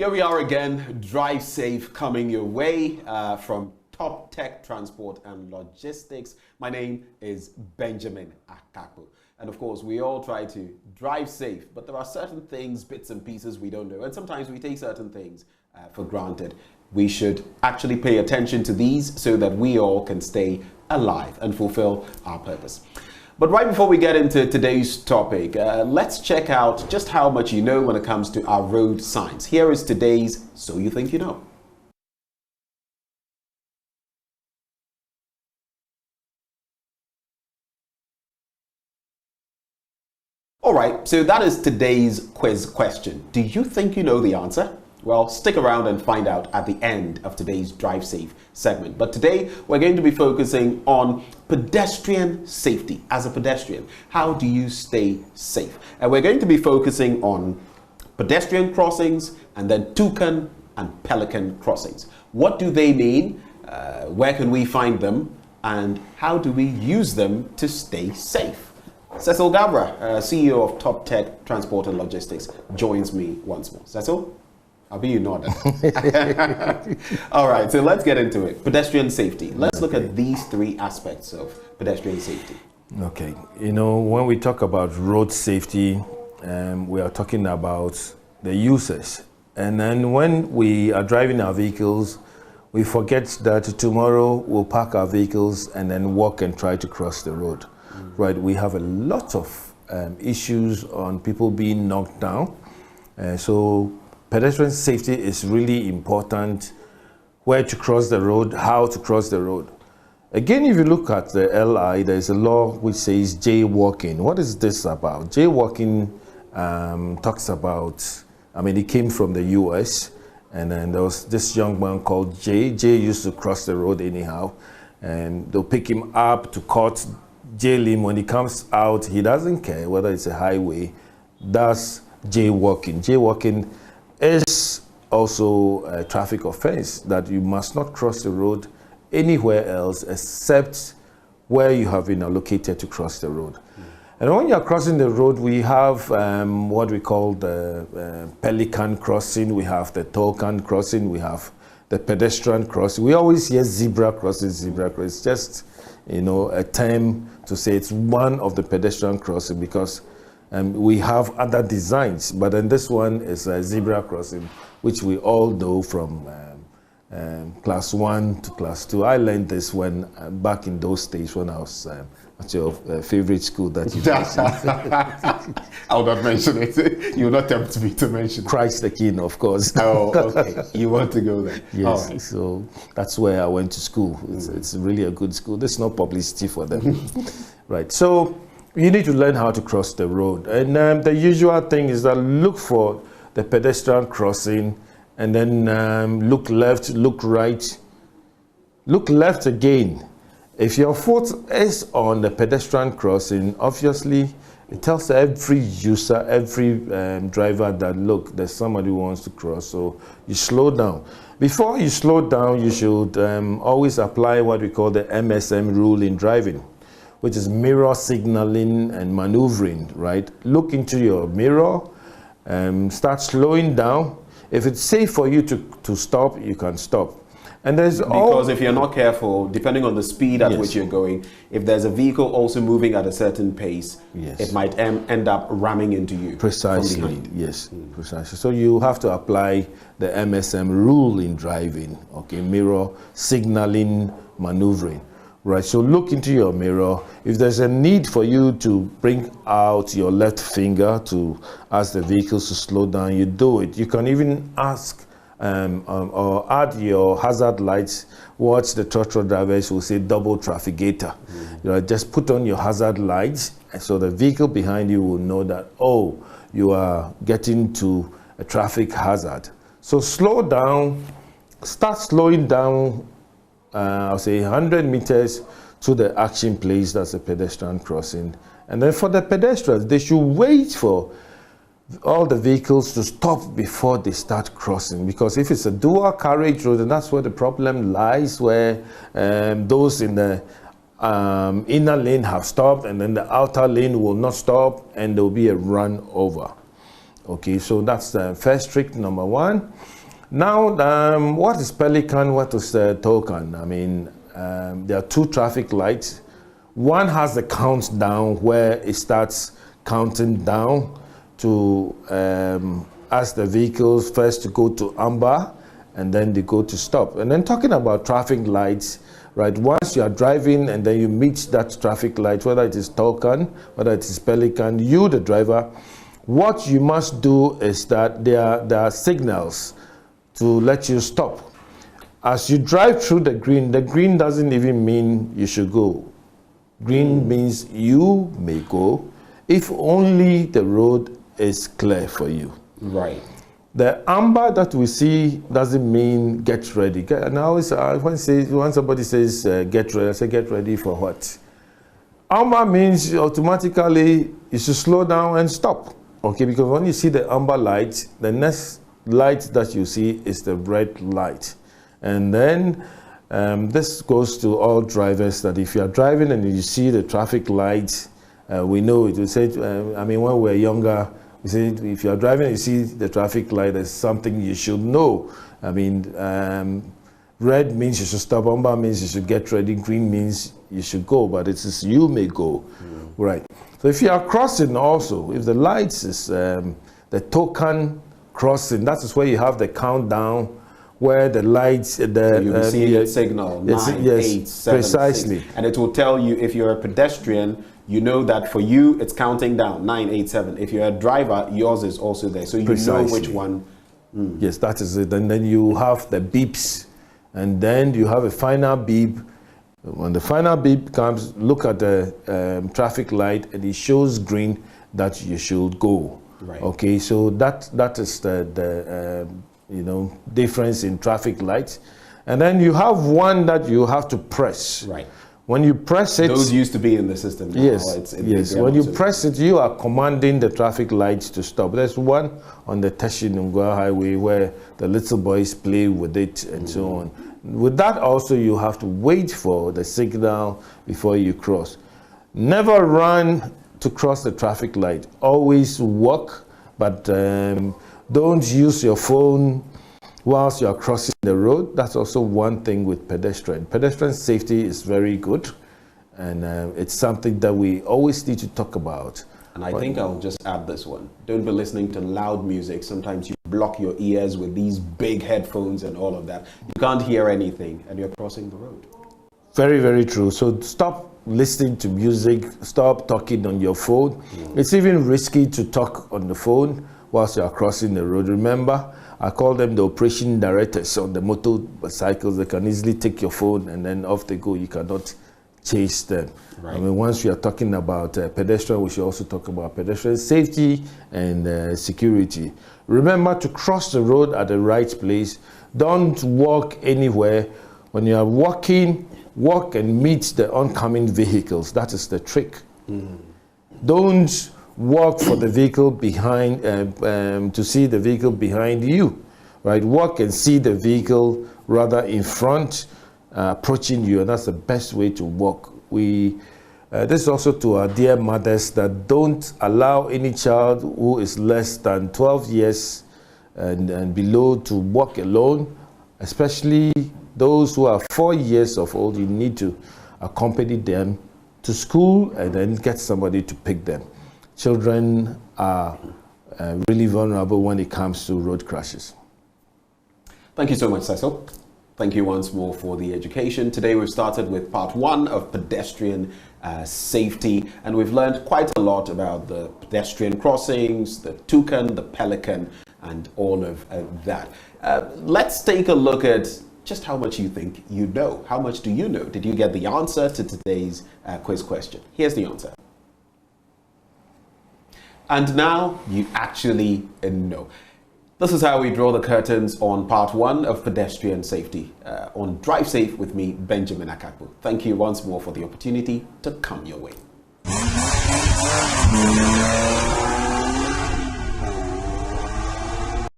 Here we are again, Drive Safe coming your way from Toptech Transport and Logistics. My name is Benjamin Akapo. And of course, we all try to drive safe, but there are certain things, bits and pieces we don't know. And sometimes we take certain things for granted. We should actually pay attention to these so that we all can stay alive and fulfill our purpose. But right before we get into today's topic, let's check out just how much you know when it comes to our road signs. Here is today's So You Think You Know. All right, so that is today's quiz question. Do you think you know the answer? Well, stick around and find out at the end of today's Drive Safe segment. But today, we're going to be focusing on pedestrian safety. As a pedestrian, how do you stay safe? And we're going to be focusing on pedestrian crossings and then toucan and pelican crossings. What do they mean? Where can we find them? And how do we use them to stay safe? Cecil Garbrah, CEO of Toptech Transport and Logistics, joins me once more. Cecil? I'll be you nodded. All right, so let's get into it. Pedestrian safety. Let's look at these three aspects of pedestrian safety. Okay, you know, when we talk about road safety, we are talking about the users. And then when we are driving our vehicles, we forget that tomorrow we'll park our vehicles and then walk and try to cross the road. Right, we have a lot of issues on people being knocked down. So pedestrian safety is really important. Where to cross the road, how to cross the road. Again, if you look at the LI, there's a law which says jaywalking. What is this about? Jaywalking talks about, it came from the US, and then there was this young man called Jay. Jay used to cross the road anyhow, and they'll pick him up to court, jail him. When he comes out, he doesn't care whether it's a highway. That's jaywalking. Jaywalking is also a traffic offense, that you must not cross the road anywhere else except where you have been allocated to cross the road. And when you're crossing the road, we have what we call the pelican crossing, we have the toucan crossing, we have the pedestrian crossing. We always hear zebra crossing, zebra crossing. It's just, a term to say it's one of the pedestrian crossing, because we have other designs, but then this one is a zebra crossing, which we all know from class 1 to class 2. I learned this when back in those days when I was at your favorite school that you mentioned. I would not mention it. You will not tempt me to mention it. Christ the King, of course. Oh, okay. You want to go there? Yes. Right. So that's where I went to school. It's really a good school. There's no publicity for them. Right. So you need to learn how to cross the road. And the usual thing is that look for the pedestrian crossing, and then look left, look right, look left again. If your foot is on the pedestrian crossing, obviously it tells every user, every driver that, look, there's somebody who wants to cross, so you slow down. Before you slow down, you should always apply what we call the MSM rule in driving, which is mirror signaling and maneuvering, right? Look into your mirror, start slowing down. If it's safe for you to stop, you can stop. And there's because if you're not careful, depending on the speed at which you're going, if there's a vehicle also moving at a certain pace, it might end up ramming into you. Precisely, yes, precisely. So you have to apply the MSM rule in driving, okay? Mirror signaling, maneuvering. Right, so look into your mirror. If there's a need for you to bring out your left finger to ask the vehicles to slow down, you do it. You can even ask or add your hazard lights. Watch the truck drivers will say double trafficator. Just put on your hazard lights so the vehicle behind you will know that, oh, you are getting to a traffic hazard. So slow down, start slowing down. I'll say 100 meters to the action place, that's a pedestrian crossing. And then for the pedestrians, they should wait for all the vehicles to stop before they start crossing, because if it's a dual carriage road, and that's where the problem lies, where those in the inner lane have stopped and then the outer lane will not stop and there will be a run over. Okay, so that's the first trick, number one. Now, what is pelican? What is token? I mean, there are two traffic lights. One has the countdown where it starts counting down to ask the vehicles first to go to amber, and then they go to stop. And then talking about traffic lights, right? Once you are driving and then you meet that traffic light, whether it is token, whether it is pelican, you, the driver, what you must do is that there are signals to let you stop. As you drive through the green doesn't even mean you should go. Green means you may go if only the road is clear for you. Right. The amber that we see doesn't mean get ready. And I always, when somebody says get ready, I say get ready for what? Amber means automatically you should slow down and stop. Okay, because when you see the amber light, the next light that you see is the red light. And then this goes to all drivers that if you are driving and you see the traffic lights, we know it. We say, I mean, when we were younger, we say if you are driving and you see the traffic light, there's something you should know. I mean, red means you should stop, amber means you should get ready, green means you should go, but it says you may go. Right. So if you are crossing also, if the lights is the token crossing, that is where you have the countdown, where the lights, you'll be seeing the signal, 9, 8, 7, precisely. 6. And it will tell you if you're a pedestrian, you know that for you, it's counting down, 9, 8, 7. If you're a driver, yours is also there. So you know which one. Yes, that is it. And then you have the beeps. And then you have a final beep. When the final beep comes, look at the traffic light, and it shows green that you should go. Right. Okay, so that is the difference in traffic lights. And then you have one that you have to press. Right. When you press it, those used to be in the system now. Yes, yes. When you press it, you are commanding the traffic lights to stop. There's one on the Teshinungwa Highway where the little boys play with it and so on. With that also, you have to wait for the signal before you cross. Never run to cross the traffic light. Always walk, but don't use your phone whilst you are crossing the road. That's also one thing with pedestrian. Pedestrian safety is very good, and it's something that we always need to talk about. And I think I'll just add this one. Don't be listening to loud music. Sometimes you block your ears with these big headphones and all of that. You can't hear anything, and you're crossing the road. Very, very true. So stop listening to music, stop talking on your phone. It's even risky to talk on the phone whilst you are crossing the road. Remember, I call them the operation directors on the motorcycles. They can easily take your phone and then off they go. You cannot chase them. Right. I mean, once we are talking about pedestrian, we should also talk about pedestrian safety and security. Remember to cross the road at the right place. Don't walk anywhere. When you are walking, walk and meet the oncoming vehicles. That is the trick. Don't walk for the vehicle behind, to see the vehicle behind you, right? Walk and see the vehicle rather in front, approaching you, and that's the best way to walk. This is also to our dear mothers that don't allow any child who is less than 12 years and below to walk alone, especially those who are 4 years of old. You need to accompany them to school and then get somebody to pick them. Children are really vulnerable when it comes to road crashes. Thank you so much, Cecil. Thank you once more for the education. Today we've started with part 1 of pedestrian safety, and we've learned quite a lot about the pedestrian crossings, the toucan, the pelican, and all of that. Let's take a look at just how much you think you know. How much do you know? Did you get the answer to today's quiz question? Here's the answer. And now you actually know. This is how we draw the curtains on part 1 of pedestrian safety on Drive Safe with me, Benjamin Akakpo. Thank you once more for the opportunity to come your way.